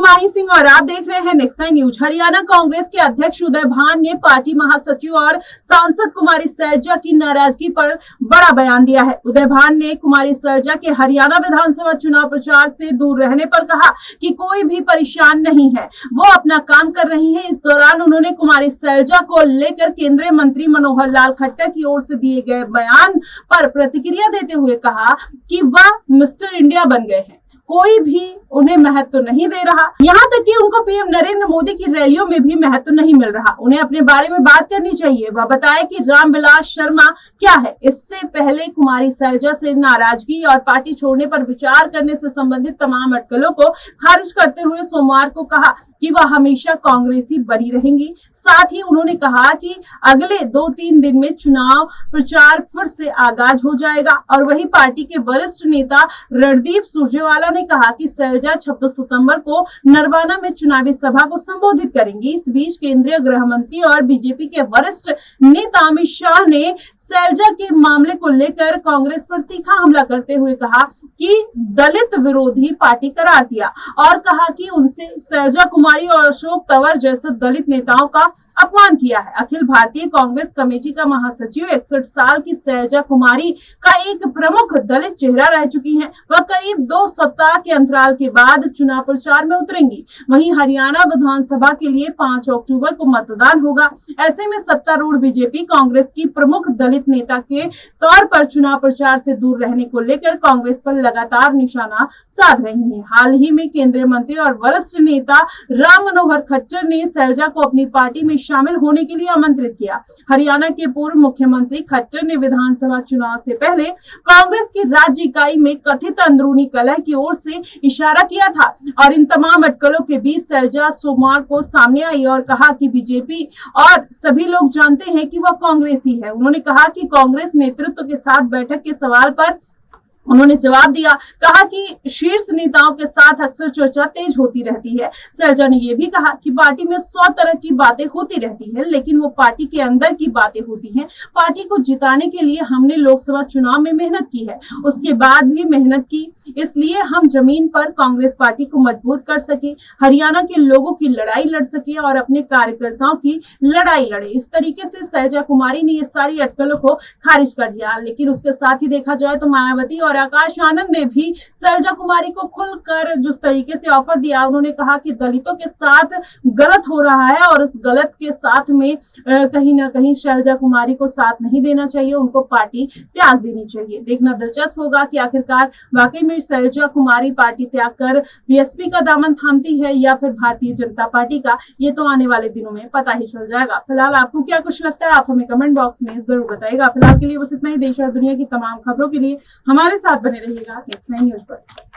माही सिंह और आप देख रहे हैं नेक्स्ट 9 न्यूज। हरियाणा कांग्रेस के अध्यक्ष उदय भान ने पार्टी महासचिव और सांसद कुमारी सैलजा की नाराजगी पर बड़ा बयान दिया है। उदय भान ने कुमारी सैलजा के हरियाणा विधानसभा चुनाव प्रचार से दूर रहने पर कहा कि कोई भी परेशान नहीं है, वो अपना काम कर रही है। इस दौरान उन्होंने कुमारी सैलजा को लेकर केंद्रीय मंत्री मनोहर लाल खट्टर की ओर से दिए गए बयान पर प्रतिक्रिया देते हुए कहा कि वह मिस्टर इंडिया बन गए हैं, कोई भी उन्हें महत्व नहीं दे रहा। यहाँ तक कि उनको पीएम नरेंद्र मोदी की रैलियों में भी महत्व नहीं मिल रहा। उन्हें अपने बारे में बात करनी चाहिए। वह बताए कि रामविलास शर्मा क्या है। इससे पहले कुमारी सैलजा से नाराजगी और पार्टी छोड़ने पर विचार करने से संबंधित तमाम अटकलों को खारिज करते हुए सोमवार को कहा कि वह हमेशा कांग्रेसी बनी रहेंगी। साथ ही उन्होंने कहा कि अगले 2-3 दिन में चुनाव प्रचार फिर से आगाज हो जाएगा। और वही पार्टी के वरिष्ठ नेता रणदीप सुरजेवाला ने कहा कि सैलजा 26 सितंबर को नरवाना में चुनावी सभा को संबोधित करेंगी। इस बीच केंद्रीय गृह मंत्री और बीजेपी के वरिष्ठ नेता अमित शाह ने सैलजा के मामले को लेकर कांग्रेस पर तीखा हमला करते हुए कहा कि दलित विरोधी पार्टी करार दिया और कहा कि उनसे सैलजा कुमारी और अशोक तंवर जैसे दलित नेताओं का अपमान किया है। अखिल भारतीय कांग्रेस कमेटी का महासचिव 61 साल की सैलजा कुमारी का एक प्रमुख दलित चेहरा रह चुकी हैं। वह करीब 2 सप्ताह के अंतराल के बाद चुनाव प्रचार में उतरेंगी। वहीं हरियाणा विधानसभा के लिए 5 अक्टूबर को मतदान होगा। ऐसे में सत्तारूढ़ बीजेपी कांग्रेस की प्रमुख दलित नेता के तौर पर चुनाव प्रचार से दूर रहने को लेकर कांग्रेस पर लगातार निशाना साध रही है। हाल ही में केंद्रीय मंत्री और वरिष्ठ नेता राम मनोहर खट्टर ने सैलजा को अपनी पार्टी में शामिल होने के लिए आमंत्रित किया। हरियाणा के पूर्व मुख्यमंत्री खट्टर ने विधानसभा चुनाव से पहले कांग्रेस की राज्य इकाई में कथित अंदरूनी कलह की ओर से इशारा किया था। और इन तमाम अटकलों के बीच सैलजा सोमवार को सामने आई और कहा कि बीजेपी और सभी लोग जानते हैं कि वह कांग्रेसी है। उन्होंने कहा कि कांग्रेस नेतृत्व के साथ बैठक के सवाल पर उन्होंने जवाब दिया, कहा कि शीर्ष नेताओं के साथ अक्सर चर्चा तेज होती रहती है। सैलजा ने यह भी कहा कि पार्टी में 100 तरह की बातें होती रहती है, लेकिन वो पार्टी के अंदर की बातें होती हैं। पार्टी को जिताने के लिए हमने लोकसभा चुनाव में मेहनत की है, उसके बाद भी मेहनत की, इसलिए हम जमीन पर कांग्रेस पार्टी को मजबूत कर सके, हरियाणा के लोगों की लड़ाई लड़ सके और अपने कार्यकर्ताओं की लड़ाई लड़े। इस तरीके से सैलजा कुमारी ने ये सारी अटकलों को खारिज कर दिया। लेकिन उसके साथ ही देखा जाए तो मायावती और आकाश आनंद ने भी सैलजा कुमारी को खुलकर जिस तरीके से ऑफर दिया, उन्होंने कहा कि दलितों के साथ गलत हो रहा है और इस गलत के साथ में कहीं ना कहीं सैलजा कुमारी को साथ नहीं देना चाहिए, उनको पार्टी त्याग देनी चाहिए। देखना दिलचस्प होगा कि आखिरकार वाकई में सैलजा कुमारी पार्टी त्याग कर बीएसपी का दामन थामती है या फिर भारतीय जनता पार्टी का, ये तो आने वाले दिनों में पता ही चल जाएगा। फिलहाल आपको क्या कुछ लगता है, आप हमें कमेंट बॉक्स में जरूर बताइएगा। फिलहाल के लिए बस इतना ही। देश और दुनिया की तमाम खबरों के लिए हमारे साथ बने रहिएगा नेक्स्ट 9 न्यूज पर।